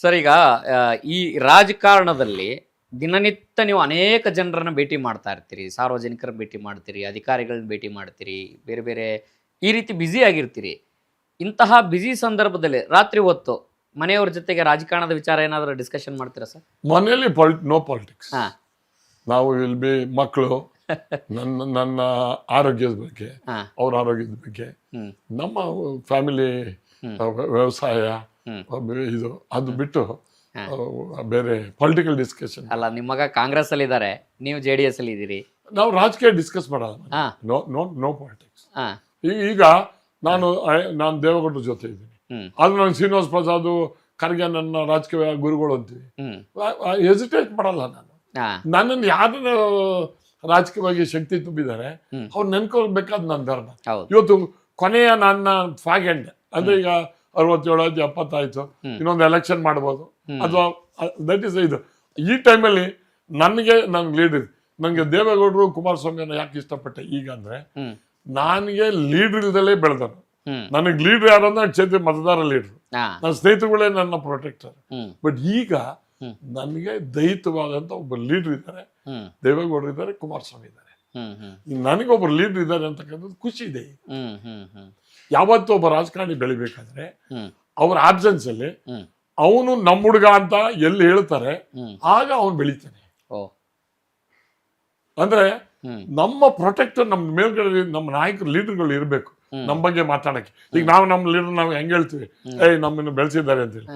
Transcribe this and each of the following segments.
Sir ಈಗ ಈ ರಾಜಕಾರಣದಲ್ಲಿ ದಿನನಿತ್ಯ ನೀವು ಅನೇಕ ಜನರನ್ನ ಭೇಟಿ ಮಾಡ್ತಾ ಇರ್ತೀರಿ, ಸಾರ್ವಜನಿಕರ ಭೇಟಿ ಮಾಡ್ತೀರಿ, ಅಧಿಕಾರಿಗಳನ್ನ ಭೇಟಿ ಮಾಡ್ತೀರಿ, ಬೇರೆ ಬೇರೆ ಈ ರೀತಿ ಬ್ಯುಸಿ ಆಗಿರ್ತೀರಿ. ಇಂತಹ ಬ್ಯುಸಿ ಸಂದರ್ಭದಲ್ಲಿ ರಾತ್ರಿ ಹೊತ್ತು ಮನೆಯವ್ರ ಜೊತೆಗೆ ರಾಜಕಾರಣದ ವಿಚಾರ ಏನಾದರೂ ಡಿಸ್ಕಷನ್ ಮಾಡ್ತೀರಾ ಸರ್? ಮನೆಯಲ್ಲಿ ನೋ ಪಾಲಿಟಿಕ್ಸ್. ಹಾ ನಾವು ಇಲ್ಲಿ ಮಕ್ಕಳು, ನನ್ನ ಆರೋಗ್ಯದ ಬಗ್ಗೆ, ಹಾ ಅವ್ರ ಆರೋಗ್ಯದ ಬಗ್ಗೆ, ಹ್ಮ್ ನಮ್ಮ ಫ್ಯಾಮಿಲಿ ವ್ಯವಸಾಯ, ಇದು ಅದು ಬಿಟ್ಟು ಬೇರೆ ಪೊಲಿಟಿಕಲ್ ಡಿಸ್ಕಷನ್ ಅಲ್ಲ, ನಿಮ್ಮ ಮಗ ಕಾಂಗ್ರೆಸ್ ಅಲ್ಲಿ ಇದ್ದಾರೆ, ನೀವು JDS ಅಲ್ಲಿ ಇದ್ದೀರಿ. ನಾವು ರಾಜಕೀಯ ಡಿಸ್ಕಸ್ ಮಾಡೋಣ. ಹಾ ನೋ ಪಾಲಿಟಿಕ್ಸ್. ಹಾ ಈಗ ನಾನು ದೇವೇಗೌಡರ ಜೊತೆ ಇದ್ದೀನಿ, ಆದ್ರೆ ನಾನು ಶ್ರೀನಿವಾಸ್ ಪ್ರಸಾದ್ ಖರ್ಗೆ ನನ್ನ ರಾಜಕೀಯ ಗುರುಗಳು ಅಂತೀವಿ. ಹೆಸಿಟೇಟ್ ಮಾಡಲ್ಲ ನಾನು. ಹಾ ನನ್ನನ್ನು ಯಾರನ್ನ ರಾಜಕೀಯವಾಗಿ ಶಕ್ತಿ ತುಂಬಿದ್ದಾರೆ ಅವ್ರು ನೆನ್ಕೊಳ್ಬೇಕಾದ್ ನನ್ನ ಧರ್ಮ. ಹೌದು. ಇವತ್ತು ಕೊನೆಯ ನನ್ನ ಫಾಗೆಂಡ್ ಅಂದ್ರೆ ಈಗ 67 70 ಆಯ್ತು, ಇನ್ನೊಂದು ಎಲೆಕ್ಷನ್ ಮಾಡ್ಬೋದು, ಅಥವಾ ದಟ್ ಇಸ್ ಇದು. ಈ ಟೈಮಲ್ಲಿ ನನ್ಗೆ ಲೀಡರ್, ನನಗೆ ದೇವೇಗೌಡರು ಕುಮಾರಸ್ವಾಮಿಯನ್ನ ಯಾಕೆ ಇಷ್ಟಪಟ್ಟೆ ಈಗ ಅಂದ್ರೆ, ನನಗೆ ಲೀಡರ್ ಇಲ್ದಲೇ ಬೆಳೆದನು. ನನಗೆ ಲೀಡರ್ ಯಾರು ಅಂದ್ರೆ ಕ್ಷೇತ್ರ ಮತದಾರ ಲೀಡರ್, ನನ್ನ ಸ್ನೇಹಿತರುಗಳೇ ನನ್ನ ಪ್ರೊಟೆಕ್ಟರ್. ಬಟ್ ಈಗ ನನಗೆ ದೈಹಿತವಾದಂತ ಒಬ್ಬ ಲೀಡರ್ ಇದ್ದಾರೆ, ದೇವೇಗೌಡರು ಇದ್ದಾರೆ, ಕುಮಾರಸ್ವಾಮಿ ಇದ್ದಾರೆ. ನನಗೆ ಒಬ್ಬರು ಲೀಡರ್ ಇದ್ದಾರೆ ಅಂತಕ್ಕಂಥದ್ದು ಖುಷಿ ಇದೆ. ಯಾವತ್ತೂ ಒಬ್ಬ ರಾಜಕಾರಣಿ ಬೆಳಿಬೇಕಾದ್ರೆ ಅವ್ರ ಆಬ್ಸೆನ್ಸ್ ಅಲ್ಲಿ ಅವನು ನಮ್ಮ ಹುಡುಗ ಅಂತ ಎಲ್ಲಿ ಹೇಳ್ತಾರೆ ಆಗ ಅವನು ಬೆಳಿತಾನೆ. ಅಂದ್ರೆ ನಮ್ಮ ಪ್ರೊಟೆಕ್ಟರ್ ನಮ್ಮ ಮೇಲ್ಗಡೆ ನಮ್ಮ ನಾಯಕರು ಲೀಡರ್ಗಳು ಇರಬೇಕು ನಮ್ಮ ಬಗ್ಗೆ ಮಾತಾಡಕ್ಕೆ. ಈಗ ನಮ್ಮ ಲೀಡರ್ ನಾವು ಹೆಂಗ್ ಹೇಳ್ತೀವಿ, ನಮ್ಮನ್ನು ಬೆಳೆಸಿದ್ದಾರೆ ಅಂತೇಳಿ,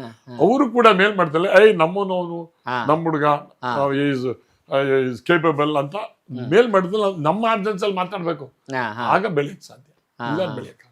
ಅವರು ಕೂಡ ಮೇಲ್ ಮಾಡ್ತಾರೆ, ನಮ್ಮನು ಅವನು ನಮ್ಮ ಹುಡುಗ ಈಸ್ ಕೇಪಬಲ್ ಅಂತ ಮೇಲ್ ಮಾಡಿದ್ರೆ ನಮ್ಮ ಆಬ್ಸೆನ್ಸ್ ಅಲ್ಲಿ ಮಾತಾಡ್ಬೇಕು, ಆಗ ಬೆಳೆಯಕ್ ಸಾಧ್ಯ, ಇಲ್ಲ ಬೆಳೆಯಕ್ಕೆ